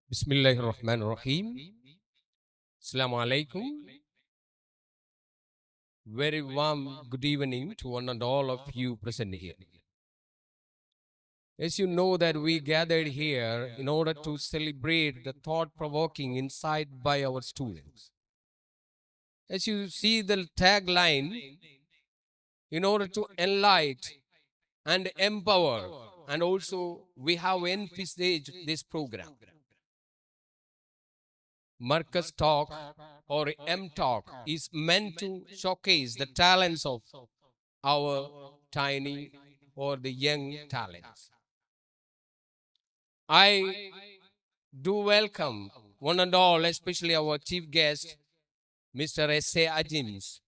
Bismillahirrahmanirrahim. Assalamu alaikum. Very warm good evening to one and all of you present here. As you know that we gathered here in order to celebrate the thought-provoking insight by our students. As you see the tagline, in order to enlighten and empower, and also we have envisaged this program. Marcus Talk or M Talk is meant to showcase the talents of our tiny or the young talents. I do welcome one and all, especially our chief guest, Mr. S.A. Ajims,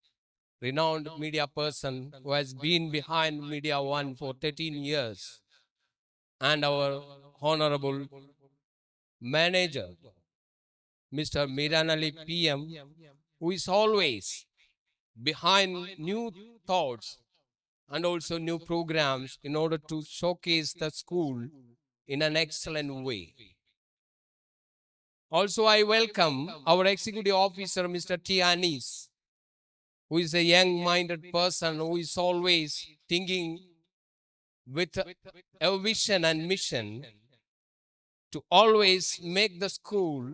renowned media person who has been behind Media One for 13 years, and our honorable manager, Mr. Miran Ali PM, who is always behind new thoughts and also new programs in order to showcase the school in an excellent way. Also, I welcome our executive officer, Mr. T. Anis, who is a young-minded person who is always thinking with a vision and mission to always make the school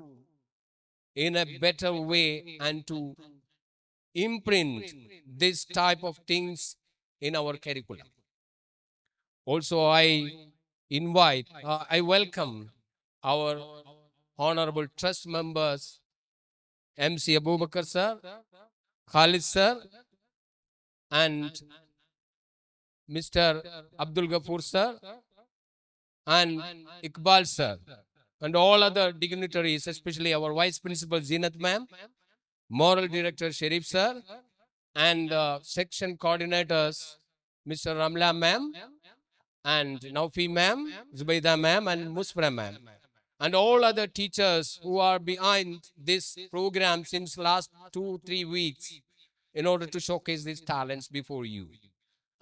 in a better way and to imprint this type of things in our curriculum. Also, I welcome our honorable trust members, MC Abubakar sir, Khalid sir, and Mr. Abdul Ghafoor sir, and Iqbal sir, and all other dignitaries, especially our Vice Principal Zinat ma'am, Moral Director Sharif sir, and section coordinators, Mr. Ramla ma'am, and Naufi ma'am, Zubaida ma'am, and Musfra ma'am, and all other teachers who are behind this program since last 2-3 weeks in order to showcase these talents before you.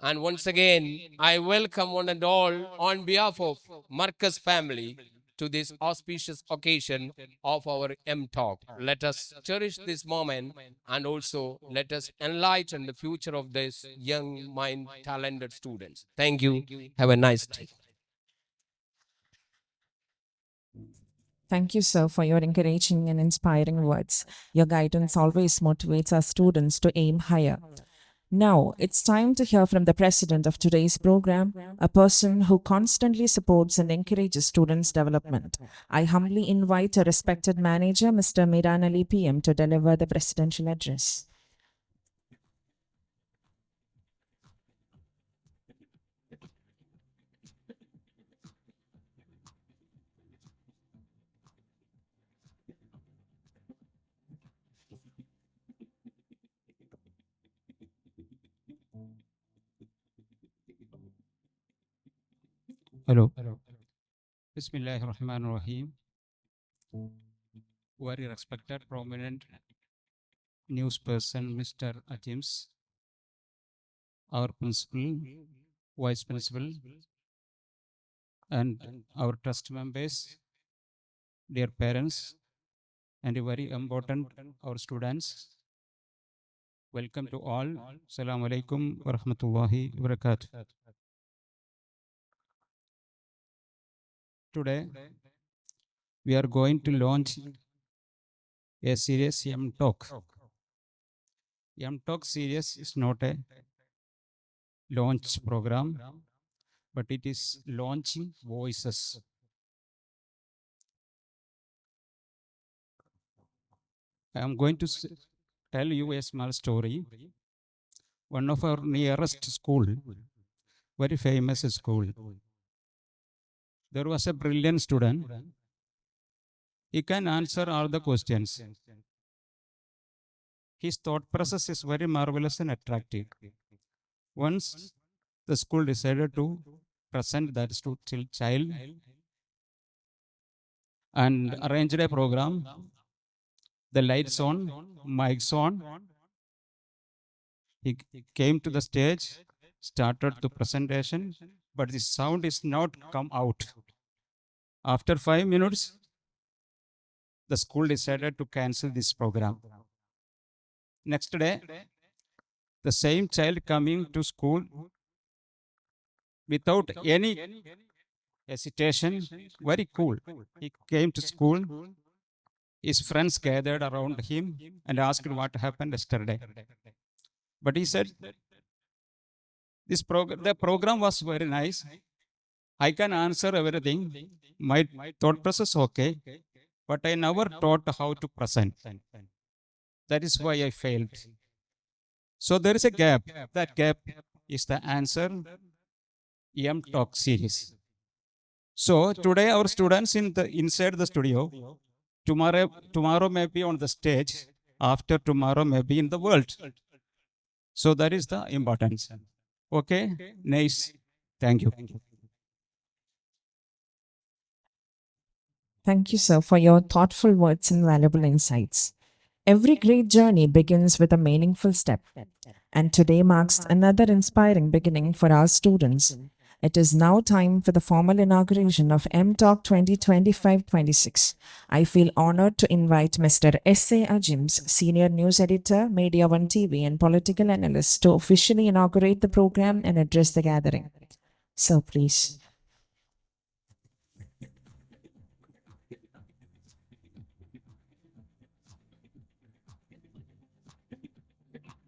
And once again, I welcome one and all on behalf of Marcus family to this auspicious occasion of our M Talk. Let us cherish this moment and also let us enlighten the future of this young mind talented students. Thank you. Have a nice day. Thank you, sir, for your encouraging and inspiring words. Your guidance always motivates our students to aim higher. Now, it's time to hear from the president of today's program, a person who constantly supports and encourages students' development. I humbly invite a respected manager, Mr. Miran Ali PM, to deliver the presidential address. Hello. Bismillahirrahmanirrahim. Very respected, prominent news person, Mr. Ajims, our principal, vice principal, and our trust members, dear parents, and very important, our students. Welcome to all. Assalamu alaikum wa rahmatullahi wa barakatuh. Today, we are going to launch a series M Talk. M Talk series is not a launch program, but it is launching voices. I am going to tell you a small story. One of our nearest school, very famous school, there was a brilliant student. He can answer all the questions. His thought process is very marvelous and attractive. Once the school decided to present that child and arranged a program, the lights on, mics on. He came to the stage, started the presentation, but the sound is not come out. After 5 minutes, the school decided to cancel this program. Next day, the same child coming to school without any hesitation, very cool. He came to school. His friends gathered around him and asked what happened yesterday. But he said, the program was very nice. I can answer everything. My thought process okay, but I never taught how to present. That is why I failed. So there is a gap. That gap is the answer M Talk series. So today our students inside the studio, tomorrow may be on the stage, after tomorrow may be in the world. So that is the importance. Okay, nice. Thank you. Thank you, sir, for your thoughtful words and valuable insights. Every great journey begins with a meaningful step, and today marks another inspiring beginning for our students. It is now time for the formal inauguration of M-Talk 2025-26. I feel honored to invite Mr. S.A. Ajims, Senior News Editor, Media One TV and Political Analyst, to officially inaugurate the program and address the gathering. Sir, please.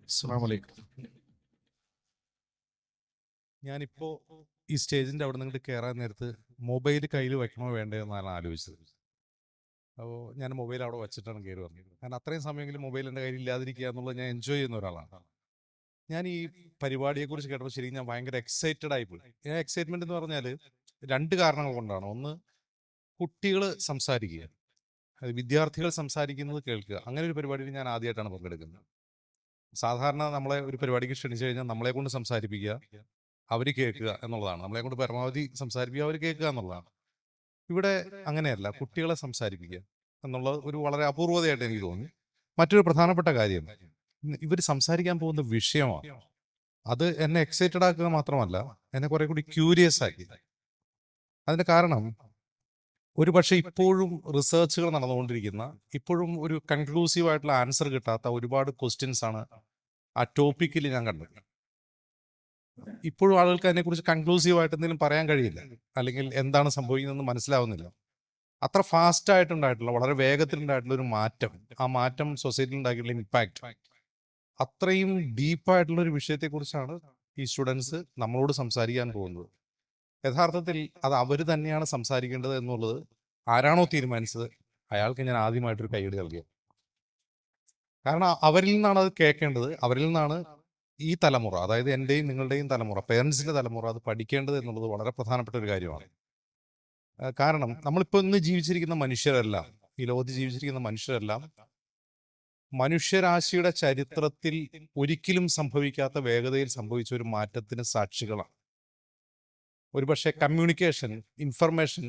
അസ്സലാമു ഞാനിപ്പോൾ ഈ സ്റ്റേജിൻ്റെ അവിടെ നിന്ന് കയറാൻ നേരത്ത് mobile കയ്യിൽ വെക്കണോ വേണ്ടേ എന്നാണ് ആലോചിച്ചത്. അപ്പോൾ ഞാൻ മൊബൈൽ അവിടെ വെച്ചിട്ടാണ് കയറി വന്നത്. കാരണം അത്രയും സമയമെങ്കിലും മൊബൈൽ എൻ്റെ കയ്യിൽ ഇല്ലാതിരിക്കുക എന്നുള്ളത് ഞാൻ എൻജോയ് ചെയ്യുന്ന ഒരാളാണ്. ഞാൻ ഈ പരിപാടിയെക്കുറിച്ച് കേട്ടപ്പോൾ ശരിക്കും ഞാൻ ഭയങ്കര എക്സൈറ്റഡ് ആയിപ്പോയി. എക്സൈറ്റ്മെൻറ്റ് എന്ന് പറഞ്ഞാൽ രണ്ട് കാരണങ്ങൾ കൊണ്ടാണ്. ഒന്ന്, കുട്ടികൾ സംസാരിക്കുക, അത് വിദ്യാർത്ഥികൾ സംസാരിക്കുന്നത് കേൾക്കുക. അങ്ങനെ ഒരു പരിപാടിയിൽ ഞാൻ ആദ്യമായിട്ടാണ് പങ്കെടുക്കുന്നത്. സാധാരണ നമ്മളെ ഒരു പരിപാടിക്ക് ക്ഷണിച്ചു കഴിഞ്ഞാൽ നമ്മളെ കൊണ്ട് സംസാരിപ്പിക്കുക, അവർ കേൾക്കുക എന്നുള്ളതാണ്. നമ്മളെ കൊണ്ട് പരമാവധി സംസാരിപ്പിക്കുക, അവർ കേൾക്കുക എന്നുള്ളതാണ്. ഇവിടെ അങ്ങനെയല്ല, കുട്ടികളെ സംസാരിപ്പിക്കുക എന്നുള്ളത് ഒരു വളരെ അപൂർവതയായിട്ട് എനിക്ക് തോന്നി. മറ്റൊരു പ്രധാനപ്പെട്ട കാര്യം, ഇവർ സംസാരിക്കാൻ പോകുന്ന വിഷയമാണ്. അത് എന്നെ എക്സൈറ്റഡ് ആക്കുക മാത്രമല്ല, എന്നെ കുറെ കൂടി ക്യൂരിയസ് ആക്കി. അതിന്റെ കാരണം, ഒരു പക്ഷേ ഇപ്പോഴും റിസർച്ചുകൾ നടന്നുകൊണ്ടിരിക്കുന്ന, ഇപ്പോഴും ഒരു കൺക്ലൂസീവ് ആയിട്ടുള്ള ആൻസർ കിട്ടാത്ത ഒരുപാട് ക്വസ്റ്റ്യൻസ് ആണ് ആ ടോപ്പിക്കിൽ ഞാൻ കണ്ടത്. ഇപ്പോഴും ആളുകൾക്ക് അതിനെക്കുറിച്ച് കൺക്ലൂസീവായിട്ട് എന്തെങ്കിലും പറയാൻ കഴിയില്ല, അല്ലെങ്കിൽ എന്താണ് സംഭവിക്കുന്നതെന്ന് മനസ്സിലാവുന്നില്ല. അത്ര ഫാസ്റ്റ് ആയിട്ടുണ്ടായിട്ടുള്ള, വളരെ വേഗത്തിലുണ്ടായിട്ടുള്ള ഒരു മാറ്റം, ആ മാറ്റം സൊസൈറ്റിയിൽ ഉണ്ടാക്കിയിട്ടുള്ള ഇമ്പാക്റ്റ്, അത്രയും ഡീപ്പായിട്ടുള്ള ഒരു വിഷയത്തെക്കുറിച്ചാണ് ഈ സ്റ്റുഡൻസ് നമ്മളോട് സംസാരിക്കാൻ പോകുന്നത്. യഥാർത്ഥത്തിൽ അത് അവർ തന്നെയാണ് സംസാരിക്കേണ്ടത് എന്നുള്ളത് ആരാണോ തീരുമാനിച്ചത് അയാൾക്ക് ഞാൻ ആദ്യമായിട്ടൊരു കൈയ്യടി നൽകിയത്. കാരണം അവരിൽ നിന്നാണ് അത് കേൾക്കേണ്ടത്, അവരിൽ നിന്നാണ് ഈ തലമുറ, അതായത് എൻ്റെയും നിങ്ങളുടെയും തലമുറ, പേരൻസിൻ്റെ തലമുറ അത് പഠിക്കേണ്ടത് എന്നുള്ളത് വളരെ പ്രധാനപ്പെട്ട ഒരു കാര്യമാണ്. കാരണം നമ്മളിപ്പോൾ ഇന്ന് ജീവിച്ചിരിക്കുന്ന മനുഷ്യരെല്ലാം, ഈ ലോകത്ത് ജീവിച്ചിരിക്കുന്ന മനുഷ്യരെല്ലാം മനുഷ്യരാശിയുടെ ചരിത്രത്തിൽ ഒരിക്കലും സംഭവിക്കാത്ത വേഗതയിൽ സംഭവിച്ച ഒരു മാറ്റത്തിന് സാക്ഷികളാണ്. ഒരുപക്ഷെ കമ്മ്യൂണിക്കേഷൻ, ഇൻഫർമേഷൻ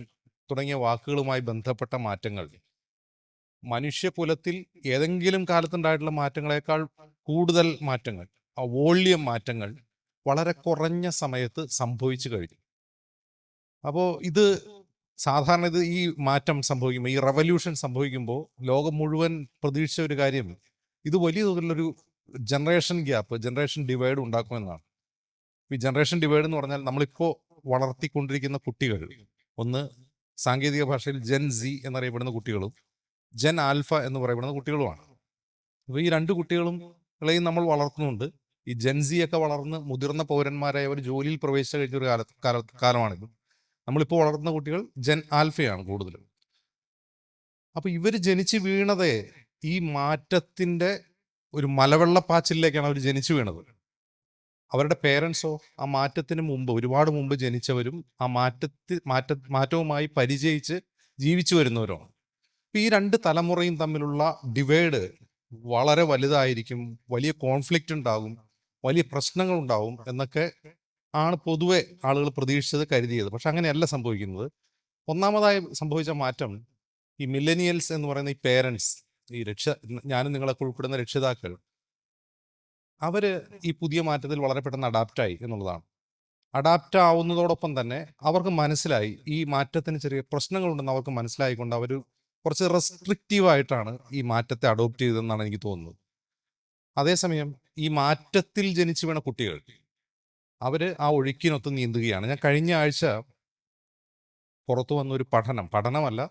തുടങ്ങിയ വാക്കുകളുമായി ബന്ധപ്പെട്ട മാറ്റങ്ങൾ മനുഷ്യകുലത്തിൽ ഏതെങ്കിലും കാലത്തുണ്ടായിട്ടുള്ള മാറ്റങ്ങളെക്കാൾ കൂടുതൽ മാറ്റങ്ങൾ, ആ വോള്യം മാറ്റങ്ങൾ വളരെ കുറഞ്ഞ സമയത്ത് സംഭവിച്ചു കഴിഞ്ഞു. അപ്പോൾ ഇത് സാധാരണ ഈ മാറ്റം സംഭവിക്കുമ്പോൾ, ഈ റെവല്യൂഷൻ സംഭവിക്കുമ്പോൾ ലോകം മുഴുവൻ പ്രതീക്ഷിച്ച ഒരു കാര്യം, ഇത് വലിയ തോതിലുള്ളൊരു ജനറേഷൻ ഗ്യാപ്പ്, ജനറേഷൻ ഡിവൈഡ് ഉണ്ടാക്കുമെന്നാണ്. ഈ ജനറേഷൻ ഡിവൈഡ് എന്ന് പറഞ്ഞാൽ നമ്മളിപ്പോൾ വളർത്തിക്കൊണ്ടിരിക്കുന്ന കുട്ടികൾ, ഒന്ന് സാങ്കേതിക ഭാഷയിൽ ജെൻ സി എന്നറിയപ്പെടുന്ന കുട്ടികളും ജെൻ ആൽഫ എന്ന് പറയപ്പെടുന്ന കുട്ടികളുമാണ്. അപ്പോൾ ഈ രണ്ട് കുട്ടികളെയും നമ്മൾ വളർത്തുന്നുണ്ട്. ഈ ജെൻ സി ഒക്കെ വളർന്ന് മുതിർന്ന പൗരന്മാരായ ഒരു ജോലിയിൽ പ്രവേശിച്ചു കഴിഞ്ഞ ഒരു കാലമാണിത്. നമ്മളിപ്പോൾ വളർത്തുന്ന കുട്ടികൾ ജെൻ ആൽഫയാണ് കൂടുതലും. അപ്പോൾ ഇവർ ജനിച്ചു വീണതേ ഈ മാറ്റത്തിൻ്റെ ഒരു മലവെള്ളപ്പാച്ചിലേക്കാണ് അവർ ജനിച്ചു വീണത്. അവരുടെ പേരൻസോ ആ മാറ്റത്തിന് മുമ്പ്, ഒരുപാട് മുമ്പ് ജനിച്ചവരും ആ മാറ്റവുമായി പരിചയിച്ച് ജീവിച്ചു വരുന്നവരുമാണ്. ഈ രണ്ട് തലമുറയും തമ്മിലുള്ള ഡിവൈഡ് വളരെ വലുതായിരിക്കും, വലിയ കോൺഫ്ലിക്റ്റ് ഉണ്ടാകും, വലിയ പ്രശ്നങ്ങൾ ഉണ്ടാവും എന്നൊക്കെ ആണ് പൊതുവെ ആളുകൾ പ്രതീക്ഷിച്ചത്, കരുതിയത്. പക്ഷെ അങ്ങനെയല്ല സംഭവിക്കുന്നത്. ഒന്നാമതായി സംഭവിച്ച മാറ്റം, ഈ മില്ലനിയൽസ് എന്ന് പറയുന്ന ഈ പേരൻസ്, ഈ ഞാനും നിങ്ങളൊക്കെ ഉൾപ്പെടുന്ന രക്ഷിതാക്കൾ, അവര് ഈ പുതിയ മാറ്റത്തിൽ വളരെ പെട്ടെന്ന് അഡാപ്റ്റായി എന്നുള്ളതാണ്. അഡാപ്റ്റ് ആവുന്നതോടൊപ്പം തന്നെ അവർക്ക് മനസ്സിലായി ഈ മാറ്റത്തിന് ചെറിയ പ്രശ്നങ്ങളുണ്ടെന്ന് അവർക്ക് മനസ്സിലായിക്കൊണ്ട് അവർ കുറച്ച് റെസ്ട്രിക്റ്റീവായിട്ടാണ് ഈ മാറ്റത്തെ അഡോപ്റ്റ് ചെയ്തതെന്നാണ് എനിക്ക് തോന്നുന്നത്. അതേസമയം ഈ മാറ്റത്തിൽ ജനിച്ചു വീണ കുട്ടികൾ അവർ ആ ഒഴുക്കിനൊത്ത് നീന്തുകയാണ്. ഞാൻ കഴിഞ്ഞ ആഴ്ച പുറത്തു വന്നൊരു പഠനമല്ല,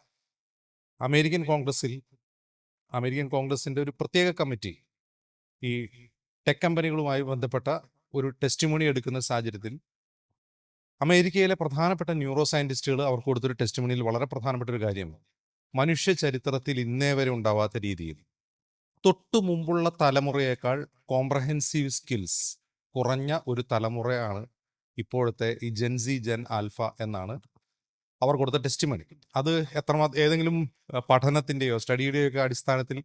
അമേരിക്കൻ കോൺഗ്രസിൻ്റെ ഒരു പ്രത്യേക കമ്മിറ്റി ഈ ടെക് കമ്പനികളുമായി ബന്ധപ്പെട്ട ഒരു ടെസ്റ്റിമോണി എടുക്കുന്ന സാഹചര്യത്തിൽ അമേരിക്കയിലെ പ്രധാനപ്പെട്ട ന്യൂറോ സയൻറ്റിസ്റ്റുകൾ അവർക്ക് കൊടുത്തൊരു ടെസ്റ്റിമോണിയിൽ വളരെ പ്രധാനപ്പെട്ട ഒരു കാര്യം, മനുഷ്യ ചരിത്രത്തിൽ ഇന്നേ വരെ ഉണ്ടാവാത്ത രീതിയിൽ തൊട്ടു മുമ്പുള്ള തലമുറയേക്കാൾ കോംപ്രഹെൻസീവ് സ്കിൽസ് കുറഞ്ഞ ഒരു തലമുറയാണ് ഇപ്പോഴത്തെ ഈ ജെൻ ആൽഫ എന്നാണ് അവർ കൊടുത്ത ടെസ്റ്റിമണി. അത് എത്രമാത്രം ഏതെങ്കിലും പഠനത്തിൻ്റെയോ സ്റ്റഡിയുടെയോ ഒക്കെ അടിസ്ഥാനത്തിൽ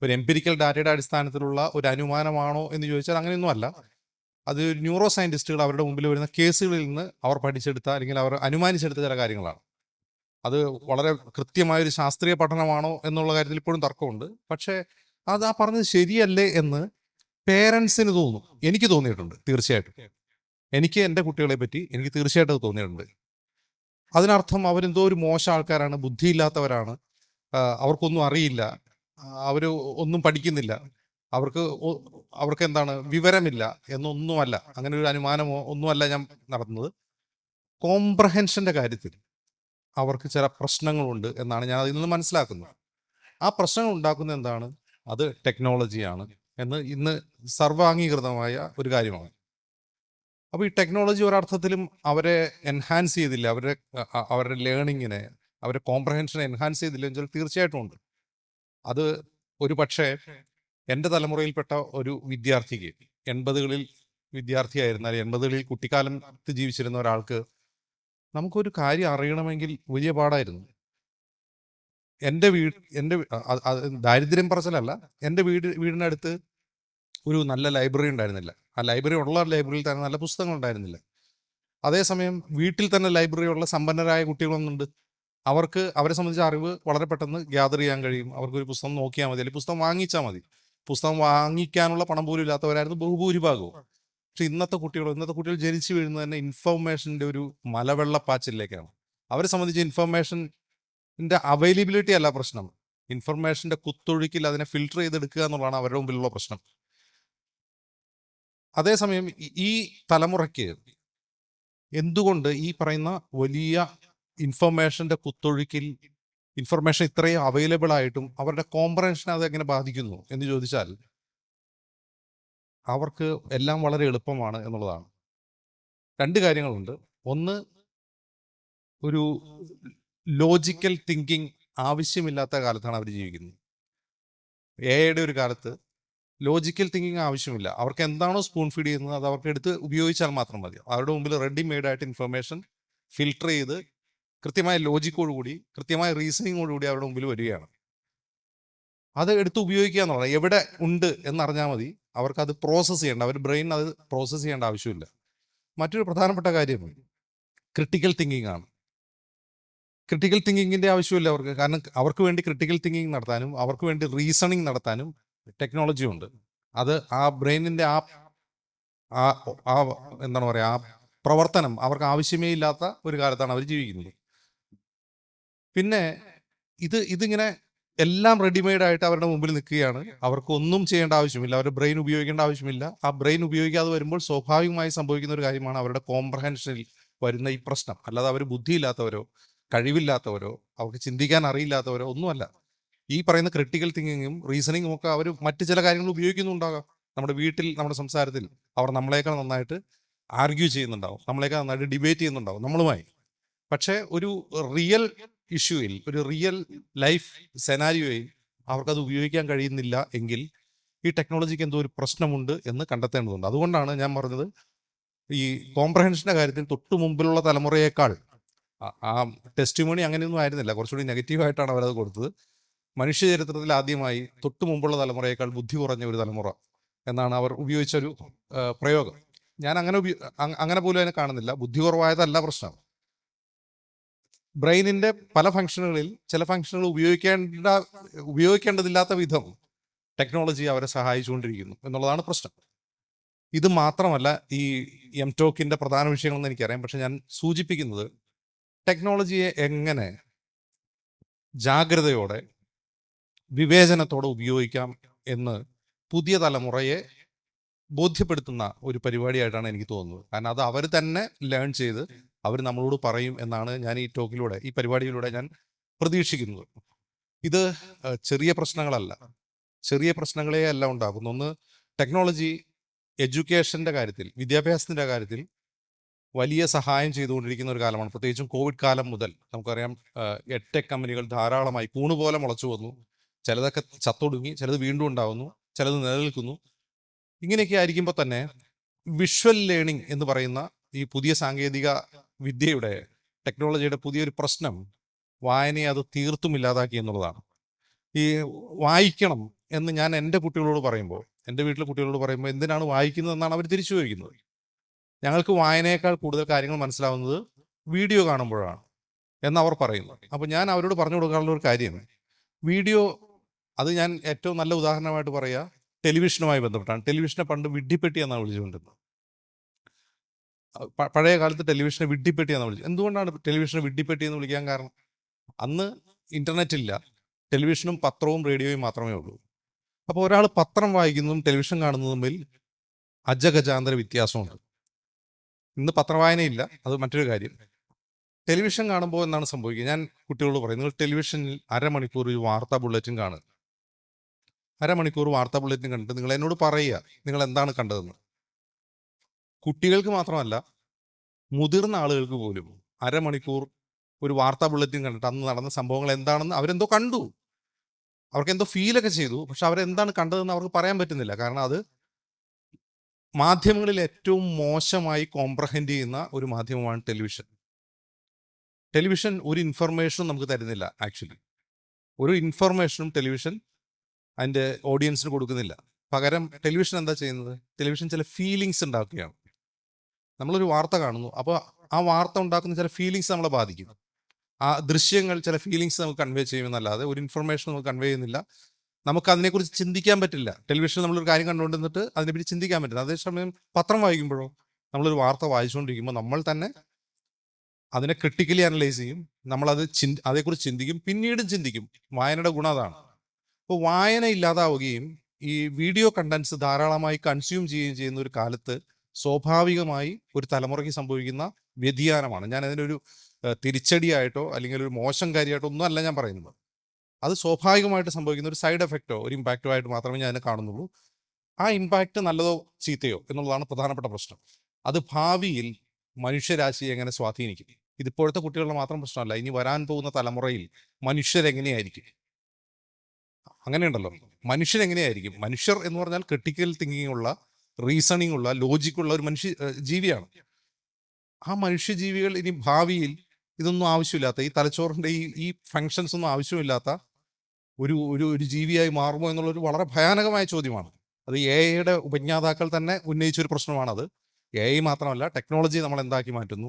ഒരു എംപിരിക്കൽ ഡാറ്റയുടെ അടിസ്ഥാനത്തിലുള്ള ഒരു അനുമാനമാണോ എന്ന് ചോദിച്ചാൽ അങ്ങനെയൊന്നുമല്ല. അത് ന്യൂറോ സയൻറ്റിസ്റ്റുകൾ അവരുടെ മുമ്പിൽ വരുന്ന കേസുകളിൽ നിന്ന് അവർ പഠിച്ചെടുത്ത അല്ലെങ്കിൽ അവർ അനുമാനിച്ചെടുത്ത ചില കാര്യങ്ങളാണ്. അത് വളരെ കൃത്യമായൊരു ശാസ്ത്രീയ പഠനമാണോ എന്നുള്ള കാര്യത്തിൽ ഇപ്പോഴും തർക്കമുണ്ട്. പക്ഷേ അത് ആ പറഞ്ഞത് ശരിയല്ലേ എന്ന് പേരൻസിന് തോന്നും. എനിക്ക് തോന്നിയിട്ടുണ്ട്, തീർച്ചയായിട്ടും. എനിക്ക് എൻ്റെ കുട്ടികളെ പറ്റി എനിക്ക് തീർച്ചയായിട്ടും അത് തോന്നിയിട്ടുണ്ട്. അതിനർത്ഥം അവരെന്തോ ഒരു മോശം ആൾക്കാരാണ്, ബുദ്ധിയില്ലാത്തവരാണ്, അവർക്കൊന്നും അറിയില്ല, അവർ ഒന്നും പഠിക്കുന്നില്ല, അവർക്ക് എന്താണ് വിവരമില്ല എന്നൊന്നുമല്ല. അങ്ങനെ ഒരു അനുമാനമോ ഒന്നുമല്ല ഞാൻ നടത്തുന്നത്. കോംപ്രഹെൻഷൻ്റെ കാര്യത്തിൽ അവർക്ക് ചില പ്രശ്നങ്ങളുണ്ട് എന്നാണ് ഞാൻ അതിൽ നിന്ന് മനസ്സിലാക്കുന്നത്. ആ പ്രശ്നങ്ങൾ ഉണ്ടാക്കുന്നത് എന്താണ്? അത് ടെക്നോളജിയാണ് എന്ന് ഇന്ന് സർവാംഗീകൃതമായ ഒരു കാര്യമാണ്. അപ്പോൾ ഈ ടെക്നോളജി ഒരർത്ഥത്തിലും അവരെ എൻഹാൻസ് ചെയ്തില്ല, അവരുടെ ലേണിങ്ങിനെ, അവരുടെ കോംപ്രഹെൻഷനെ എൻഹാൻസ് ചെയ്തില്ല എന്ന് വെച്ചാൽ തീർച്ചയായിട്ടും ഉണ്ട്. അത് ഒരു പക്ഷേ എൻ്റെ തലമുറയിൽപ്പെട്ട ഒരു വിദ്യാർത്ഥിക്ക് 80കളിൽ വിദ്യാർത്ഥിയായിരുന്നാൽ 80കളിൽ കുട്ടിക്കാലത്ത് ജീവിച്ചിരുന്ന ഒരാൾക്ക് നമുക്കൊരു കാര്യം അറിയണമെങ്കിൽ വലിയ പാടായിരുന്നു. എൻ്റെ ദാരിദ്ര്യം പറച്ചിലല്ല, എൻ്റെ വീടിനടുത്ത് ഒരു നല്ല ലൈബ്രറി ഉണ്ടായിരുന്നില്ല. ആ ലൈബ്രറി ഉള്ള ലൈബ്രറിയിൽ തന്നെ നല്ല പുസ്തകങ്ങൾ ഉണ്ടായിരുന്നില്ല. അതേസമയം വീട്ടിൽ തന്നെ ലൈബ്രറി ഉള്ള സമ്പന്നരായ കുട്ടികളൊന്നുണ്ട്. അവരെ സംബന്ധിച്ച അറിവ് വളരെ പെട്ടെന്ന് ഗ്യാദർ ചെയ്യാൻ കഴിയും. അവർക്കൊരു പുസ്തകം നോക്കിയാൽ മതി, അല്ലെങ്കിൽ പുസ്തകം വാങ്ങിച്ചാൽ മതി. പുസ്തകം വാങ്ങിക്കാനുള്ള പണം പോലും ഇല്ലാത്തവരായിരുന്നു ബഹുഭൂരിഭാഗവും. പക്ഷെ ഇന്നത്തെ കുട്ടികൾ ജനിച്ചു വീഴുന്നത് തന്നെ ഇൻഫർമേഷൻ്റെ ഒരു മലവെള്ളപ്പാച്ചിലേക്കാണ്. അവരെ സംബന്ധിച്ച് ഇൻഫർമേഷൻ്റെ അവൈലബിലിറ്റി അല്ല പ്രശ്നം, ഇൻഫർമേഷൻ്റെ കുത്തൊഴുക്കിൽ അതിനെ ഫിൽട്ടർ ചെയ്തെടുക്കുക എന്നുള്ളതാണ് അവരുടെ മുമ്പിലുള്ള പ്രശ്നം. അതേസമയം ഈ തലമുറയ്ക്ക് എന്തുകൊണ്ട് ഈ പറയുന്ന വലിയ ഇൻഫർമേഷൻ്റെ കുത്തൊഴുക്കിൽ ഇൻഫർമേഷൻ ഇത്രയും അവൈലബിൾ ആയിട്ടും അവരുടെ കോംപ്രഹെൻഷനെ അതെങ്ങനെ ബാധിക്കുന്നു എന്ന് ചോദിച്ചാൽ അവർക്ക് എല്ലാം വളരെ എളുപ്പമാണ് എന്നുള്ളതാണ്. രണ്ട് കാര്യങ്ങളുണ്ട്. ഒന്ന്, ഒരു ലോജിക്കൽ തിങ്കിങ് ആവശ്യമില്ലാത്ത കാലത്താണ് അവർ ജീവിക്കുന്നത്. എയുടെ ഒരു കാലത്ത് ലോജിക്കൽ തിങ്കിങ് ആവശ്യമില്ല. അവർക്ക് എന്താണോ സ്പൂൺ ഫീഡ് ചെയ്യുന്നത് അത് അവർക്ക് എടുത്ത് ഉപയോഗിച്ചാൽ മാത്രം മതി. അവരുടെ മുമ്പിൽ റെഡിമെയ്ഡായിട്ട് ഇൻഫർമേഷൻ ഫിൽട്ടർ ചെയ്ത് കൃത്യമായ ലോജിക്കോടുകൂടി കൃത്യമായ റീസണിങ്ങോടുകൂടി അവരുടെ മുമ്പിൽ വരികയാണ്. അത് എടുത്ത് ഉപയോഗിക്കുക എന്നുള്ളത് എവിടെ ഉണ്ട് എന്നറിഞ്ഞാൽ മതി. അവർക്കത് പ്രോസസ്സ് ചെയ്യേണ്ട, അവർ ബ്രെയിൻ അത് പ്രോസസ്സ് ചെയ്യേണ്ട ആവശ്യമില്ല. മറ്റൊരു പ്രധാനപ്പെട്ട കാര്യം ക്രിട്ടിക്കൽ തിങ്കിങ് ആണ്. ക്രിട്ടിക്കൽ തിങ്കിങ്ങിൻ്റെ ആവശ്യമില്ല അവർക്ക്. കാരണം അവർക്ക് വേണ്ടി ക്രിട്ടിക്കൽ തിങ്കിങ് നടത്താനും അവർക്ക് വേണ്ടി റീസണിങ് നടത്താനും ടെക്നോളജി ഉണ്ട്. അത് ആ ബ്രെയിനിൻ്റെ എന്താണ് പറയുക, ആ പ്രവർത്തനം അവർക്ക് ആവശ്യമേ ഇല്ലാത്ത ഒരു കാലത്താണ് അവർ ജീവിക്കുന്നത്. പിന്നെ ഇതിങ്ങനെ എല്ലാം റെഡിമെയ്ഡായിട്ട് അവരുടെ മുമ്പിൽ നിൽക്കുകയാണ്. അവർക്ക് ഒന്നും ചെയ്യേണ്ട ആവശ്യമില്ല, അവരുടെ ബ്രെയിൻ ഉപയോഗിക്കേണ്ട ആവശ്യമില്ല. ആ ബ്രെയിൻ ഉപയോഗിക്കാതെ വരുമ്പോൾ സ്വാഭാവികമായി സംഭവിക്കുന്ന ഒരു കാര്യമാണ് അവരുടെ കോംപ്രഹെൻഷനിൽ വരുന്ന ഈ പ്രശ്നം. അല്ലാതെ അവർ ബുദ്ധിയില്ലാത്തവരോ കഴിവില്ലാത്തവരോ അവർക്ക് ചിന്തിക്കാൻ അറിയില്ലാത്തവരോ ഒന്നുമല്ല. ഈ പറയുന്ന ക്രിട്ടിക്കൽ തിങ്കിങ്ങും റീസണിങ്ങും ഒക്കെ അവർ മറ്റു ചില കാര്യങ്ങൾ ഉപയോഗിക്കുന്നുണ്ടാകാം. നമ്മുടെ വീട്ടിൽ, നമ്മുടെ സംസാരത്തിൽ അവർ നമ്മളെക്കാൾ നന്നായിട്ട് ആർഗ്യൂ ചെയ്യുന്നുണ്ടാവും, നമ്മളെക്കാൾ നന്നായിട്ട് ഡിബേറ്റ് ചെയ്യുന്നുണ്ടാവും നമ്മളുമായി. പക്ഷേ ഒരു റിയൽ ഇഷ്യൂയിൽ, ഒരു റിയൽ ലൈഫ് സെനാരിയോയിൽ അവർക്കത് ഉപയോഗിക്കാൻ കഴിയുന്നില്ല എങ്കിൽ ഈ ടെക്നോളജിക്ക് എന്തോ ഒരു പ്രശ്നമുണ്ട് എന്ന് കണ്ടെത്തേണ്ടതുണ്ട്. അതുകൊണ്ടാണ് ഞാൻ പറഞ്ഞത്, ഈ കോംപ്രഹെൻഷൻ്റെ കാര്യത്തിൽ തൊട്ടു മുമ്പിലുള്ള തലമുറയേക്കാൾ ആ ടെസ്റ്റിമോണി അങ്ങനെയൊന്നും ആയിരുന്നില്ല, കുറച്ചുകൂടി നെഗറ്റീവായിട്ടാണ് അവരത് കൊടുത്തത്. മനുഷ്യ ചരിത്രത്തിൽ ആദ്യമായി തൊട്ടു മുമ്പുള്ള തലമുറയേക്കാൾ ബുദ്ധി കുറഞ്ഞ ഒരു തലമുറ എന്നാണ് അവർ ഉപയോഗിച്ചൊരു പ്രയോഗം. ഞാൻ അങ്ങനെ പോലും അതിനെ കാണുന്നില്ല. ബുദ്ധി കുറവായതല്ല പ്രശ്നം. ബ്രെയിനിൻ്റെ പല ഫംഗ്ഷനുകളിൽ ചില ഫംഗ്ഷനുകൾ ഉപയോഗിക്കേണ്ടതില്ലാത്ത വിധം ടെക്നോളജി അവരെ സഹായിച്ചുകൊണ്ടിരിക്കുന്നു എന്നുള്ളതാണ് പ്രശ്നം. ഇത് മാത്രമല്ല ഈ എംടോക്കിൻ്റെ പ്രധാന വിഷയങ്ങളെന്ന് എനിക്കറിയാം. പക്ഷെ ഞാൻ സൂചിപ്പിക്കുന്നത് ടെക്നോളജിയെ എങ്ങനെ ജാഗ്രതയോടെ വിവേചനത്തോടെ ഉപയോഗിക്കാം എന്ന് പുതിയ തലമുറയെ ബോധ്യപ്പെടുത്തുന്ന ഒരു പരിപാടിയായിട്ടാണ് എനിക്ക് തോന്നുന്നത്. കാരണം അത് അവർ തന്നെ ലേൺ ചെയ്ത് അവർ നമ്മളോട് പറയും എന്നാണ് ഞാൻ ഈ ടോക്കിലൂടെ, ഈ പരിപാടിയിലൂടെ ഞാൻ പ്രതീക്ഷിക്കുന്നത്. ഇത് ചെറിയ പ്രശ്നങ്ങളല്ല, ചെറിയ പ്രശ്നങ്ങളെ അല്ല ഉണ്ടാക്കുന്നു. ഒന്ന്, ടെക്നോളജി എഡ്യൂക്കേഷൻ്റെ കാര്യത്തിൽ, വിദ്യാഭ്യാസത്തിൻ്റെ കാര്യത്തിൽ വലിയ സഹായം ചെയ്തുകൊണ്ടിരിക്കുന്ന ഒരു കാലമാണ്. പ്രത്യേകിച്ചും കോവിഡ് കാലം മുതൽ നമുക്കറിയാം, എഡ്ടെക് കമ്പനികൾ ധാരാളമായി കൂണുപോലെ മുളച്ചു വന്നു. ചിലതൊക്കെ ചത്തൊടുങ്ങി, ചിലത് വീണ്ടും ഉണ്ടാവുന്നു, ചിലത് നിലനിൽക്കുന്നു. ഇങ്ങനെയൊക്കെ ആയിരിക്കുമ്പോൾ തന്നെ വിഷ്വൽ ലേണിംഗ് എന്ന് പറയുന്ന ഈ പുതിയ സാങ്കേതിക വിദ്യയുടെ, ടെക്നോളജിയുടെ പുതിയൊരു പ്രശ്നം വായനയെ അത് തീർത്തും ഇല്ലാതാക്കി എന്നുള്ളതാണ്. ഈ വായിക്കണം എന്ന് ഞാൻ എൻ്റെ കുട്ടികളോട് പറയുമ്പോൾ, എൻ്റെ വീട്ടിലെ കുട്ടികളോട് പറയുമ്പോൾ എന്തിനാണ് വായിക്കുന്നതെന്നാണ് അവർ തിരിച്ചു ചോദിക്കുന്നത്. ഞങ്ങൾക്ക് വായനയേക്കാൾ കൂടുതൽ കാര്യങ്ങൾ മനസ്സിലാവുന്നത് വീഡിയോ കാണുമ്പോഴാണ് എന്നവർ പറയുന്നു. അപ്പോൾ ഞാൻ അവരോട് പറഞ്ഞു കൊടുക്കാനുള്ള ഒരു കാര്യം, വീഡിയോ, അത് ഞാൻ ഏറ്റവും നല്ല ഉദാഹരണമായിട്ട് പറയുക ടെലിവിഷനുമായി ബന്ധപ്പെട്ടാണ്. ടെലിവിഷനെ പണ്ട് വിഡ്ഢിപ്പെട്ടി എന്നാണ് വിളിച്ചുകൊണ്ടിരുന്നത്. പഴയ കാലത്ത് ടെലിവിഷനെ വിഡ്ഢിപ്പെട്ടി എന്നാണ് വിളിച്ചത്. എന്തുകൊണ്ടാണ് ടെലിവിഷനെ വിഡ്ഢിപ്പെട്ടി എന്ന് വിളിക്കാൻ കാരണം? അന്ന് ഇൻ്റർനെറ്റ് ഇല്ല, ടെലിവിഷനും പത്രവും റേഡിയോയും മാത്രമേ ഉള്ളൂ. അപ്പോൾ ഒരാൾ പത്രം വായിക്കുന്നതും ടെലിവിഷൻ കാണുന്നതും തമ്മിൽ അജഗജാന്തര വ്യത്യാസമുണ്ട്. ഇന്ന് പത്രവായനയില്ല, അത് മറ്റൊരു കാര്യം. ടെലിവിഷൻ കാണുമ്പോൾ എന്താണ് സംഭവിക്കുക? ഞാൻ കുട്ടികളോട് പറയും, നിങ്ങൾ ടെലിവിഷനിൽ അരമണിക്കൂർ ഒരു വാർത്താ ബുള്ളറ്റിൻ കാണുക. അരമണിക്കൂർ വാർത്താ ബുള്ളറ്റിൻ കണ്ടിട്ട് നിങ്ങൾ എന്നോട് പറയുക നിങ്ങൾ എന്താണ് കണ്ടതെന്ന്. കുട്ടികൾക്ക് മാത്രമല്ല, മുതിർന്ന ആളുകൾക്ക് പോലും അരമണിക്കൂർ ഒരു വാർത്താ ബുള്ളറ്റിൻ കണ്ടിട്ട് അന്ന് നടന്ന സംഭവങ്ങൾ എന്താണെന്ന് അവരെന്തോ കണ്ടു, അവർക്ക് എന്തോ ഫീലൊക്കെ ചെയ്തു, പക്ഷെ അവരെന്താണ് കണ്ടതെന്ന് അവർക്ക് പറയാൻ പറ്റുന്നില്ല. കാരണം അത് മാധ്യമങ്ങളിൽ ഏറ്റവും മോശമായി കോംപ്രഹെൻഡ് ചെയ്യുന്ന ഒരു മാധ്യമമാണ് ടെലിവിഷൻ. ടെലിവിഷൻ ഒരു ഇൻഫർമേഷനും നമുക്ക് തരുന്നില്ല. ആക്ച്വലി ഒരു ഇൻഫർമേഷനും ടെലിവിഷൻ അതിൻ്റെ ഓഡിയൻസിന് കൊടുക്കുന്നില്ല. പകരം ടെലിവിഷൻ എന്താ ചെയ്യുന്നത്? ടെലിവിഷൻ ചില ഫീലിങ്സ് ഉണ്ടാക്കുകയാണ്. നമ്മളൊരു വാർത്ത കാണുന്നു, അപ്പോൾ ആ വാർത്ത ഉണ്ടാക്കുന്ന ചില ഫീലിങ്സ് നമ്മളെ ബാധിക്കും. ആ ദൃശ്യങ്ങൾ ചില ഫീലിങ്സ് നമുക്ക് കൺവേ ചെയ്യുമെന്നല്ലാതെ ഒരു ഇൻഫർമേഷൻ നമുക്ക് കൺവേ ചെയ്യുന്നില്ല. നമുക്ക് അതിനെക്കുറിച്ച് ചിന്തിക്കാൻ പറ്റില്ല. ടെലിവിഷൻ നമ്മളൊരു കാര്യം കണ്ടുകൊണ്ടിരുന്നിട്ട് അതിനെപ്പറ്റി ചിന്തിക്കാൻ പറ്റില്ല. അതേസമയം പത്രം വായിക്കുമ്പോഴോ, നമ്മളൊരു വാർത്ത വായിച്ചുകൊണ്ടിരിക്കുമ്പോൾ നമ്മൾ തന്നെ അതിനെ ക്രിട്ടിക്കലി അനലൈസ് ചെയ്യും, നമ്മളത് അതേക്കുറിച്ച് ചിന്തിക്കും, പിന്നീടും ചിന്തിക്കും. വായനയുടെ ഗുണം അതാണ്. അപ്പോൾ വായന ഇല്ലാതാവുകയും ഈ വീഡിയോ കണ്ടന്റ്സ് ധാരാളമായി കൺസ്യൂം ചെയ്യുകയും ചെയ്യുന്ന ഒരു കാലത്ത് സ്വാഭാവികമായി ഒരു തലമുറയ്ക്ക് സംഭവിക്കുന്ന വ്യതിയാനമാണ്. ഞാൻ അതിനൊരു തിരിച്ചടിയായിട്ടോ അല്ലെങ്കിൽ ഒരു മോശം കാര്യമായിട്ടോ ഒന്നും അല്ല ഞാൻ പറയുന്നത്. അത് സ്വാഭാവികമായിട്ട് സംഭവിക്കുന്ന ഒരു സൈഡ് എഫക്റ്റോ ഒരു ഇമ്പാക്റ്റോ ആയിട്ട് മാത്രമേ ഞാൻ അതിനെ കാണുന്നുള്ളൂ. ആ ഇമ്പാക്റ്റ് നല്ലതോ ചീത്തയോ എന്നുള്ളതാണ് പ്രധാനപ്പെട്ട പ്രശ്നം. അത് ഭാവിയിൽ മനുഷ്യരാശിയെ എങ്ങനെ സ്വാധീനിക്കും? ഇതിപ്പോഴത്തെ കുട്ടികളുടെ മാത്രം പ്രശ്നമല്ല, ഇനി വരാൻ പോകുന്ന തലമുറയിൽ മനുഷ്യരെങ്ങനെയായിരിക്കും? അങ്ങനെയുണ്ടല്ലോ, മനുഷ്യരെങ്ങനെയായിരിക്കും? മനുഷ്യർ എന്ന് പറഞ്ഞാൽ ക്രിട്ടിക്കൽ തിങ്കിങ് ഉള്ള, റീസണിങ് ഉള്ള, ലോജിക്കുള്ള ഒരു ജീവിയാണ്. ആ മനുഷ്യജീവികൾ ഇനി ഭാവിയിൽ ഇതൊന്നും ആവശ്യമില്ലാത്ത, ഈ തലച്ചോറിൻ്റെ ഈ ഫങ്ഷൻസ് ഒന്നും ആവശ്യമില്ലാത്ത ഒരു ഒരു ഒരു ജീവിയായി മാറുമോ എന്നുള്ളൊരു വളരെ ഭയാനകമായ ചോദ്യമാണ്. അത് AI ഉപജ്ഞാതാക്കൾ തന്നെ ഉന്നയിച്ചൊരു പ്രശ്നമാണത്. AI മാത്രമല്ല, ടെക്നോളജി നമ്മൾ എന്താക്കി മാറ്റുന്നു,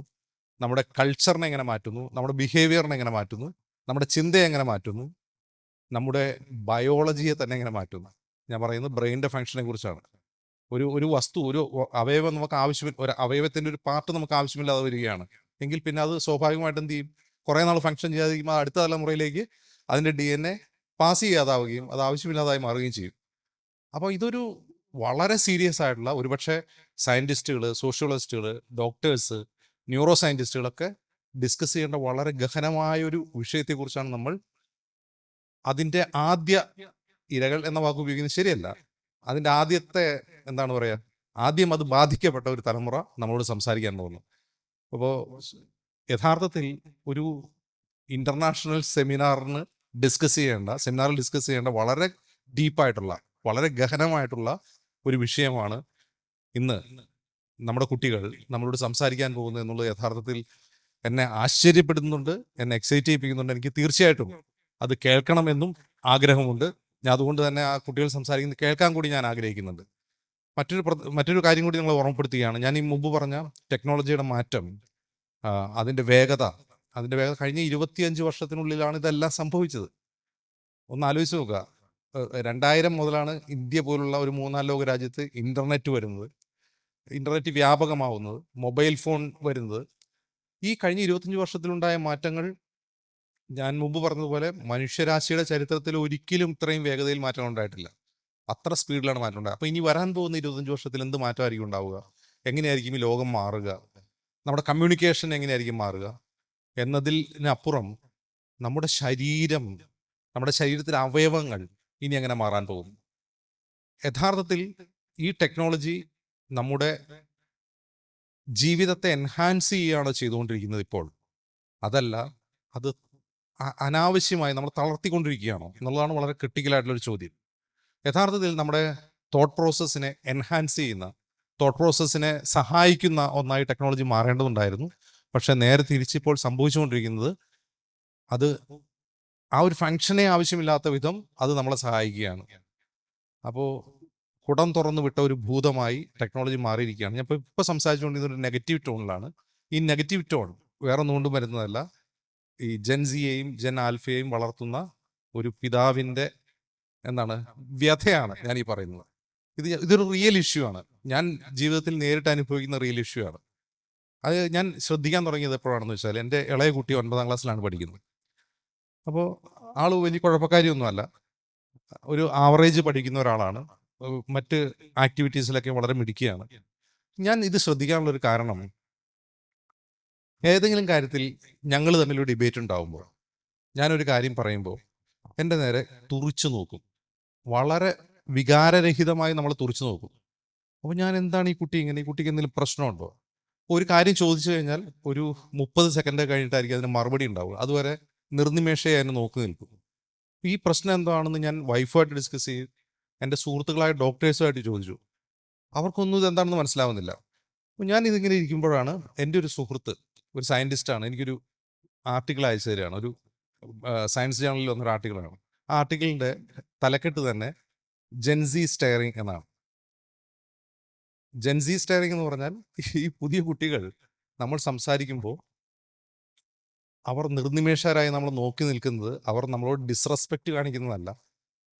നമ്മുടെ കൾച്ചറിനെ എങ്ങനെ മാറ്റുന്നു, നമ്മുടെ ബിഹേവിയറിനെ എങ്ങനെ മാറ്റുന്നു, നമ്മുടെ ചിന്തയെ എങ്ങനെ മാറ്റുന്നു, നമ്മുടെ ബയോളജിയെ തന്നെ എങ്ങനെ മാറ്റുന്നു. ഞാൻ പറയുന്നത് ബ്രെയിനിൻ്റെ ഫങ്ഷനെ കുറിച്ചാണ്. ഒരു വസ്തു, ഒരു അവയവം നമുക്ക് ഒരു അവയവത്തിൻ്റെ ഒരു പാർട്ട് നമുക്ക് ആവശ്യമില്ലാതെ വരികയാണ് എങ്കിൽ പിന്നെ അത് സ്വാഭാവികമായിട്ട് എന്ത് ചെയ്യും? കുറേ നാൾ ഫങ്ഷൻ ചെയ്യാതിരിക്കുമ്പോൾ അടുത്ത തലമുറയിലേക്ക് അതിൻ്റെ DNA പാസ് ചെയ്യാതാവുകയും അത് ആവശ്യമില്ലാതായി മാറുകയും ചെയ്യും. അപ്പോൾ ഇതൊരു വളരെ സീരിയസ് ആയിട്ടുള്ള, ഒരുപക്ഷെ സയൻറ്റിസ്റ്റുകൾ, സോഷ്യോളജിസ്റ്റുകൾ, ഡോക്ടേഴ്സ്, ന്യൂറോ സയൻറ്റിസ്റ്റുകളൊക്കെ ഡിസ്കസ് ചെയ്യേണ്ട വളരെ ഗഹനമായൊരു വിഷയത്തെക്കുറിച്ചാണ് നമ്മൾ. അതിൻ്റെ ആദ്യ ഇരകൾ എന്ന വാക്ക് ഉപയോഗിക്കുന്നത് ശരിയല്ല. അതിൻ്റെ ആദ്യത്തെ എന്താണ് പറയുക, ആദ്യം അത് ബാധിക്കപ്പെട്ട ഒരു തലമുറ നമ്മളോട് സംസാരിക്കാൻ പോകുന്നു. അപ്പോൾ യഥാർത്ഥത്തിൽ ഒരു ഇൻ്റർനാഷണൽ സെമിനാറിൽ ഡിസ്കസ് ചെയ്യേണ്ട വളരെ ഡീപ്പായിട്ടുള്ള, വളരെ ഗഹനമായിട്ടുള്ള ഒരു വിഷയമാണ് ഇന്ന് നമ്മുടെ കുട്ടികൾ നമ്മളോട് സംസാരിക്കാൻ പോകുന്നത് എന്നുള്ളത് യഥാർത്ഥത്തിൽ എന്നെ ആശ്ചര്യപ്പെടുന്നുണ്ട്, എന്നെ എക്സൈറ്റ് ചെയ്യിപ്പിക്കുന്നുണ്ട്. എനിക്ക് തീർച്ചയായിട്ടും അത് കേൾക്കണമെന്നും ആഗ്രഹമുണ്ട്. ഞാൻ അതുകൊണ്ട് തന്നെ ആ കുട്ടികൾ സംസാരിക്കുന്നത് കേൾക്കാൻ കൂടി ഞാൻ ആഗ്രഹിക്കുന്നുണ്ട്. മറ്റൊരു കാര്യം കൂടി നിങ്ങളെ ഓർമ്മപ്പെടുത്തുകയാണ്. ഞാൻ ഈ മുമ്പ് പറഞ്ഞ ടെക്നോളജിയുടെ മാറ്റം, അതിൻ്റെ വേഗത കഴിഞ്ഞ 25 വർഷത്തിനുള്ളിലാണ് ഇതെല്ലാം സംഭവിച്ചത്. ഒന്ന് ആലോചിച്ച് നോക്കുക. 2000 മുതലാണ് ഇന്ത്യ പോലുള്ള ഒരു 3-4 ലോക രാജ്യത്ത് ഇൻ്റർനെറ്റ് വരുന്നത്, ഇൻ്റർനെറ്റ് വ്യാപകമാവുന്നത്, മൊബൈൽ ഫോൺ വരുന്നത്. ഈ കഴിഞ്ഞ 25 വർഷത്തിലുണ്ടായ മാറ്റങ്ങൾ ഞാൻ മുമ്പ് പറഞ്ഞതുപോലെ മനുഷ്യരാശിയുടെ ചരിത്രത്തിൽ ഒരിക്കലും ഇത്രയും വേഗതയിൽ മാറ്റം ഉണ്ടായിട്ടില്ല. അത്ര സ്പീഡിലാണ് മാറ്റം ഉണ്ടായത്. അപ്പോൾ ഇനി വരാൻ പോകുന്ന 25 വർഷത്തിൽ എന്ത് മാറ്റമായിരിക്കും ഉണ്ടാവുക, എങ്ങനെയായിരിക്കും ഈ ലോകം മാറുക, നമ്മുടെ കമ്മ്യൂണിക്കേഷൻ എങ്ങനെയായിരിക്കും മാറുക എന്നതിനപ്പുറം നമ്മുടെ ശരീരം, നമ്മുടെ ശരീരത്തിലെ അവയവങ്ങൾ ഇനി എങ്ങനെ മാറാൻ പോകും. യഥാർത്ഥത്തിൽ ഈ ടെക്നോളജി നമ്മുടെ ജീവിതത്തെ എൻഹാൻസ് ചെയ്യുകയാണ് ചെയ്തുകൊണ്ടിരിക്കുന്നത് ഇപ്പോൾ. അതല്ല, അത് അനാവശ്യമായി നമ്മൾ തളർത്തിക്കൊണ്ടിരിക്കുകയാണോ എന്നുള്ളതാണ് വളരെ ക്രിട്ടിക്കലായിട്ടുള്ളൊരു ചോദ്യം. യഥാർത്ഥത്തിൽ നമ്മുടെ തോട്ട് പ്രോസസ്സിനെ എൻഹാൻസ് ചെയ്യുന്ന, തോട്ട് പ്രോസസ്സിനെ സഹായിക്കുന്ന ഒന്നായി ടെക്നോളജി മാറേണ്ടതുണ്ടായിരുന്നു. പക്ഷെ നേരെ തിരിച്ചിപ്പോൾ സംഭവിച്ചുകൊണ്ടിരിക്കുന്നത് അത് ആ ഒരു ഫങ്ഷനെ ആവശ്യമില്ലാത്ത വിധം അത് നമ്മളെ സഹായിക്കുകയാണ്. അപ്പോൾ കുടം തുറന്നു വിട്ട ഒരു ഭൂതമായി ടെക്നോളജി മാറിയിരിക്കുകയാണ്. ഞാൻ ഇപ്പോൾ സംസാരിച്ചുകൊണ്ടിരുന്ന ഒരു നെഗറ്റീവ് ടോണിലാണ്. ഈ നെഗറ്റീവ് ടോൺ വേറെ ഒന്നുകൊണ്ടും വരുന്നതല്ല, ഈ ജെൻസിയെയും ജെൻ ആൽഫയെയും വളർത്തുന്ന ഒരു പിതാവിൻ്റെ വ്യഥയാണ് ഞാൻ ഈ പറയുന്നത്. ഇതൊരു റിയൽ ഇഷ്യൂ ആണ്. ഞാൻ ജീവിതത്തിൽ നേരിട്ട് അനുഭവിക്കുന്ന റിയൽ ഇഷ്യൂ ആണ്. അത് ഞാൻ ശ്രദ്ധിക്കാൻ തുടങ്ങിയത് എപ്പോഴാണെന്ന് വെച്ചാൽ, എൻ്റെ ഇളയ കുട്ടി 9ാം ക്ലാസ്സിലാണ് പഠിക്കുന്നത്. അപ്പോൾ ആൾ വലിയ കുഴപ്പക്കാരിയൊന്നുമല്ല, ഒരു ആവറേജ് പഠിക്കുന്ന ഒരാളാണ്. മറ്റ് ആക്ടിവിറ്റീസിലൊക്കെ വളരെ മിടുക്കിയാണ്. ഞാൻ ഇത് ശ്രദ്ധിക്കാനുള്ളൊരു കാരണം, ഏതെങ്കിലും കാര്യത്തിൽ ഞങ്ങൾ തമ്മിലൊരു ഡിബേറ്റ് ഉണ്ടാകുമ്പോൾ, ഞാനൊരു കാര്യം പറയുമ്പോൾ എൻ്റെ നേരെ തുറിച്ചു നോക്കും. വളരെ വികാരരഹിതമായി നമ്മൾ തുറിച്ചു നോക്കും. അപ്പോൾ ഞാൻ എന്താണ് ഈ കുട്ടിക്ക് എന്തെങ്കിലും പ്രശ്നമുണ്ടോ? ഒരു കാര്യം ചോദിച്ചു കഴിഞ്ഞാൽ ഒരു 30 സെക്കൻഡ് കഴിഞ്ഞിട്ടായിരിക്കും അതിന് മറുപടി ഉണ്ടാവുക. അതുവരെ നിർനിമേഷയെ അതിനെ നോക്കി നിൽക്കും. ഈ പ്രശ്നം എന്താണെന്ന് ഞാൻ വൈഫുമായിട്ട് ഡിസ്കസ് ചെയ്യും, എൻ്റെ സുഹൃത്തുക്കളായ ഡോക്ടേഴ്സുമായിട്ട് ചോദിച്ചു. അവർക്കൊന്നും ഇതെന്താണെന്ന് മനസ്സിലാവുന്നില്ല. അപ്പോൾ ഞാൻ ഇതിങ്ങനെ ഇരിക്കുമ്പോഴാണ് എൻ്റെ ഒരു സുഹൃത്ത്, ഒരു സയൻറ്റിസ്റ്റാണ്, എനിക്കൊരു ആർട്ടിക്കിൾ അയച്ചു തരികയാണ്. ഒരു സയൻസ് ജേണലിൽ വന്നൊരു ആർട്ടിക്കിളാണ്. ആ ആർട്ടിക്കിളിൻ്റെ തലക്കെട്ട് തന്നെ ജെൻസി സ്റ്റെയറിംഗ് എന്നാണ്. ജെൻസി സ്റ്റെയറിംഗ് എന്ന് പറഞ്ഞാൽ, ഈ പുതിയ കുട്ടികൾ നമ്മൾ സംസാരിക്കുമ്പോൾ അവർ നിർനിമേഷരായി നമ്മൾ നോക്കി നിൽക്കുന്നത്, അവർ നമ്മളോട് ഡിസ്റെസ്പെക്റ്റ് കാണിക്കുന്നതല്ല,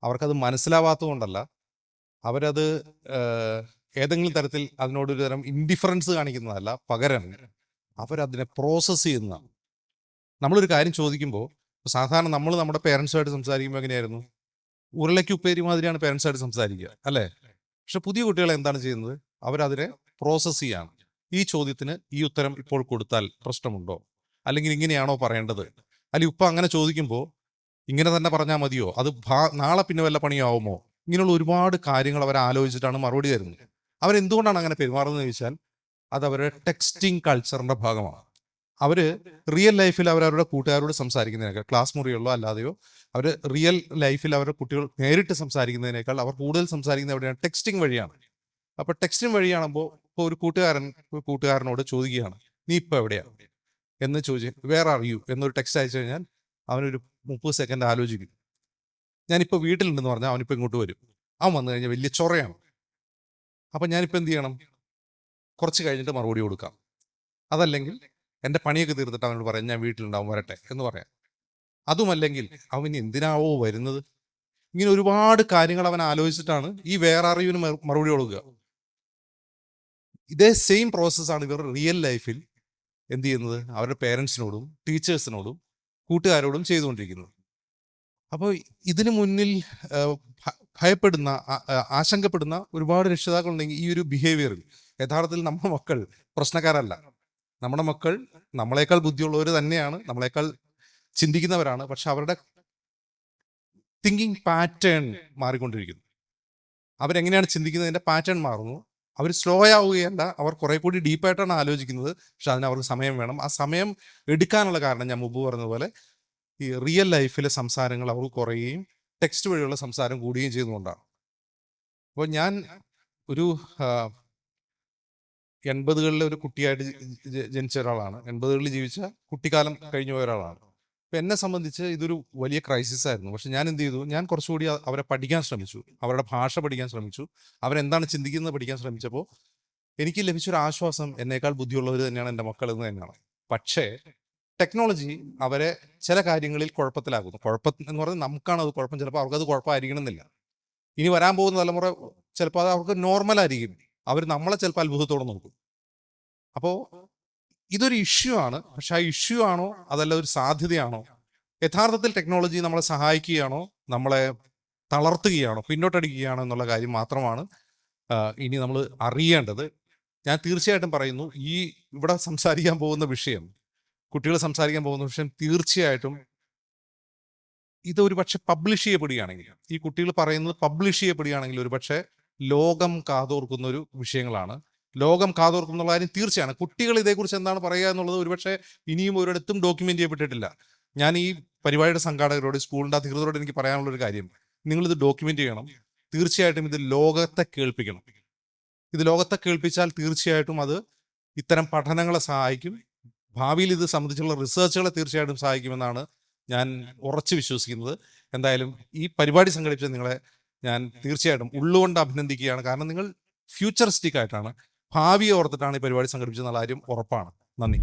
അവർക്കത് മനസ്സിലാവാത്തത് കൊണ്ടല്ല, അവരത് ഏതെങ്കിലും തരത്തിൽ അതിനോടൊരു തരം ഇൻഡിഫറൻസ് കാണിക്കുന്നതല്ല, പകരം അവരതിനെ പ്രോസസ്സ് ചെയ്യുന്നതാണ്. നമ്മളൊരു കാര്യം ചോദിക്കുമ്പോൾ, സാധാരണ നമ്മൾ നമ്മുടെ പേരൻസുമായിട്ട് സംസാരിക്കുമ്പോൾ എങ്ങനെയായിരുന്നു? ഉരുളയ്ക്ക് ഉപ്പേരി മാതിരിയാണ് പേരൻസുമായിട്ട് സംസാരിക്കുക, അല്ലേ? പക്ഷെ പുതിയ കുട്ടികൾ എന്താണ് ചെയ്യുന്നത്? അവരതിനെ പ്രോസസ്സ് ചെയ്യാണ്. ഈ ചോദ്യത്തിന് ഈ ഉത്തരം ഇപ്പോൾ കൊടുത്താൽ പ്രശ്നമുണ്ടോ, അല്ലെങ്കിൽ ഇങ്ങനെയാണോ പറയേണ്ടത്, അല്ലെങ്കിൽ ഇപ്പം അങ്ങനെ ചോദിക്കുമ്പോൾ ഇങ്ങനെ തന്നെ പറഞ്ഞാൽ മതിയോ, അത് നാളെ പിന്നെ വല്ല പണിയാവുമോ, ഇങ്ങനെയുള്ള ഒരുപാട് കാര്യങ്ങൾ അവർ ആലോചിച്ചിട്ടാണ് മറുപടി തരുന്നത്. അവരെന്തുകൊണ്ടാണ് അങ്ങനെ പെരുമാറുന്നത് ചോദിച്ചാൽ, അത് അവരുടെ ടെക്സ്റ്റിംഗ് കൾച്ചറിൻ്റെ ഭാഗമാണ്. അവർ റിയൽ ലൈഫിൽ അവരവരുടെ കൂട്ടുകാരോട് സംസാരിക്കുന്നതിനേക്കാൾ, ക്ലാസ് മുറികളിലോ അല്ലാതെയോ, അവർ റിയൽ ലൈഫിൽ അവരുടെ കുട്ടികൾ നേരിട്ട് സംസാരിക്കുന്നതിനേക്കാൾ അവർ കൂടുതൽ സംസാരിക്കുന്നത് എവിടെയാണ്? ടെക്സ്റ്റിംഗ് വഴിയാണ്. അപ്പോൾ ടെക്സ്റ്റിംഗ് വഴിയാകുമ്പോൾ ഇപ്പോൾ ഒരു കൂട്ടുകാരനോട് ചോദിക്കുകയാണ്, നീ ഇപ്പോൾ എവിടെയാണ് എന്ന് ചോദിച്ചു, വേർ ആർ യു എന്നൊരു ടെക്സ്റ്റ് അയച്ചു കഴിഞ്ഞാൽ അവനൊരു 30 സെക്കൻഡ് ആലോചിക്കും. ഞാനിപ്പോൾ വീട്ടിലുണ്ടെന്ന് പറഞ്ഞാൽ അവനിപ്പോൾ ഇങ്ങോട്ട് വരും. അവൻ വന്നു കഴിഞ്ഞാൽ വലിയ ചൊറയാണ്. അപ്പം ഞാനിപ്പോൾ എന്ത് ചെയ്യണം? കുറച്ച് കഴിഞ്ഞിട്ട് മറുപടി കൊടുക്കാം. അതല്ലെങ്കിൽ എൻ്റെ പണിയൊക്കെ തീർത്തിട്ട് അവനോട് പറയാം, ഞാൻ വീട്ടിലുണ്ടാവും, വരട്ടെ എന്ന് പറയാം. അതുമല്ലെങ്കിൽ അവൻ എന്തിനാവോ വരുന്നത്? ഇങ്ങനെ ഒരുപാട് കാര്യങ്ങൾ അവൻ ആലോചിച്ചിട്ടാണ് ഈ വേറെ അറിവിന് മറുപടി കൊടുക്കുക. ഇതേ സെയിം പ്രോസസ്സാണ് ഇവർ റിയൽ ലൈഫിൽ എന്ത് ചെയ്യുന്നത്? അവരുടെ പേരൻസിനോടും ടീച്ചേഴ്സിനോടും കൂട്ടുകാരോടും ചെയ്തുകൊണ്ടിരിക്കുന്നത്. അപ്പോൾ ഇതിനു മുന്നിൽ ഭയപ്പെടുന്ന, ആശങ്കപ്പെടുന്ന ഒരുപാട് രക്ഷിതാക്കളുണ്ടെങ്കിൽ ഈ ഒരു ബിഹേവിയറിൽ യഥാർത്ഥത്തിൽ നമ്മുടെ മക്കൾ പ്രശ്നക്കാരല്ല. നമ്മുടെ മക്കൾ നമ്മളെക്കാൾ ബുദ്ധിയുള്ളവർ തന്നെയാണ്, നമ്മളെക്കാൾ ചിന്തിക്കുന്നവരാണ്. പക്ഷെ അവരുടെ തിങ്കിങ് പാറ്റേൺ മാറിക്കൊണ്ടിരിക്കുന്നു. അവരെങ്ങനെയാണ് ചിന്തിക്കുന്നതിൻ്റെ പാറ്റേൺ മാറുന്നു. അവർ സ്ലോ ആവുകയല്ല, അവർ കുറെ കൂടി ഡീപ്പായിട്ടാണ് ആലോചിക്കുന്നത്. പക്ഷെ അതിന് അവർക്ക് സമയം വേണം. ആ സമയം എടുക്കാനുള്ള കാരണം ഞാൻ മുമ്പ് പറഞ്ഞതുപോലെ ഈ റിയൽ ലൈഫിലെ സംസാരങ്ങൾ അവർക്ക് കുറയുകയും ടെക്സ്റ്റ് വഴിയുള്ള സംസാരം കൂടുകയും ചെയ്യുന്നതുകൊണ്ടാണ്. അപ്പോൾ ഞാൻ ഒരു 80കളിലെ ഒരു കുട്ടിയായിട്ട് ജനിച്ച ഒരാളാണ്. 80കളിൽ ജീവിച്ച കുട്ടിക്കാലം കഴിഞ്ഞു പോയ ഒരാളാണ്. അപ്പം എന്നെ സംബന്ധിച്ച് ഇതൊരു വലിയ ക്രൈസിസ് ആയിരുന്നു. പക്ഷെ ഞാൻ എന്ത് ചെയ്തു? ഞാൻ കുറച്ചുകൂടി അവരെ പഠിക്കാൻ ശ്രമിച്ചു, അവരുടെ ഭാഷ പഠിക്കാൻ ശ്രമിച്ചു, അവരെന്താണ് ചിന്തിക്കുന്നത് പഠിക്കാൻ ശ്രമിച്ചപ്പോൾ എനിക്ക് ലഭിച്ചൊരു ആശ്വാസം, എന്നേക്കാൾ ബുദ്ധിയുള്ളവർ തന്നെയാണ് എൻ്റെ മക്കൾ എന്ന് തന്നെയാണ്. പക്ഷേ ടെക്നോളജി അവരെ ചില കാര്യങ്ങളിൽ കുഴപ്പത്തിലാക്കുന്നു. കുഴപ്പം എന്ന് പറഞ്ഞാൽ നമുക്കാണ് അത് കുഴപ്പം, ചിലപ്പോൾ അവർക്കത് കുഴപ്പമായിരിക്കണമെന്നില്ല. ഇനി വരാൻ പോകുന്ന തലമുറ ചിലപ്പോൾ അത് അവർക്ക് നോർമലായിരിക്കും. അവർ നമ്മളെ ചിലപ്പോൾ അത്ഭുതത്തോടെ നോക്കും. അപ്പോൾ ഇതൊരു ഇഷ്യൂ ആണ്. പക്ഷെ ആ ഇഷ്യൂ ആണോ അതല്ല ഒരു സാധ്യതയാണോ യഥാർത്ഥത്തിൽ ടെക്നോളജി നമ്മളെ സഹായിക്കുകയാണോ നമ്മളെ തളർത്തുകയാണോ പിന്നോട്ടടിക്കുകയാണോ എന്നുള്ള കാര്യം മാത്രമാണ് ഇനി നമ്മൾ അറിയേണ്ടത്. ഞാൻ തീർച്ചയായിട്ടും പറയുന്നു, ഈ ഇവിടെ സംസാരിക്കാൻ പോകുന്ന വിഷയം, കുട്ടികൾ സംസാരിക്കാൻ പോകുന്ന വിഷയം തീർച്ചയായിട്ടും ഇത് ഒരു പക്ഷെ പബ്ലിഷ് ചെയ്യപ്പെടുകയാണെങ്കിൽ, ഈ കുട്ടികൾ പറയുന്നത് പബ്ലിഷ് ചെയ്യപ്പെടുകയാണെങ്കിൽ ഒരു പക്ഷേ ലോകം കാതോർക്കുന്ന ഒരു വിഷയങ്ങളാണ്. ലോകം കാതോർക്കും എന്നുള്ള കാര്യം തീർച്ചയാണ്. കുട്ടികൾ ഇതേക്കുറിച്ച് എന്താണ് പറയുക എന്നുള്ളത് ഒരുപക്ഷെ ഇനിയും ഒരിടത്തും ഡോക്യുമെന്റ് ചെയ്യപ്പെട്ടിട്ടില്ല. ഞാൻ ഈ പരിപാടിയുടെ സംഘാടകരോട്, സ്കൂളിൻ്റെ അധികൃതരോട് എനിക്ക് പറയാനുള്ളൊരു കാര്യം, നിങ്ങളിത് ഡോക്യുമെന്റ് ചെയ്യണം. തീർച്ചയായിട്ടും ഇത് ലോകത്തെ കേൾപ്പിക്കണം. ഇത് ലോകത്തെ കേൾപ്പിച്ചാൽ തീർച്ചയായിട്ടും അത് ഇത്തരം പഠനങ്ങളെ സഹായിക്കും. ഭാവിയിൽ ഇത് സംബന്ധിച്ചുള്ള റിസർച്ചുകളെ തീർച്ചയായിട്ടും സഹായിക്കുമെന്നാണ് ഞാൻ ഉറച്ചു വിശ്വസിക്കുന്നത്. എന്തായാലും ഈ പരിപാടി സംഘടിപ്പിച്ച നിങ്ങളെ ഞാൻ തീർച്ചയായിട്ടും ഉള്ളുകൊണ്ട് അഭിനന്ദിക്കുകയാണ്. കാരണം നിങ്ങൾ ഫ്യൂച്ചറിസ്റ്റിക് ആയിട്ടാണ്, ഭാവിയെ ഓർത്തിട്ടാണ് ഈ പരിപാടി സംഘടിപ്പിച്ചെന്നുള്ള കാര്യം ഉറപ്പാണ്. നന്ദി.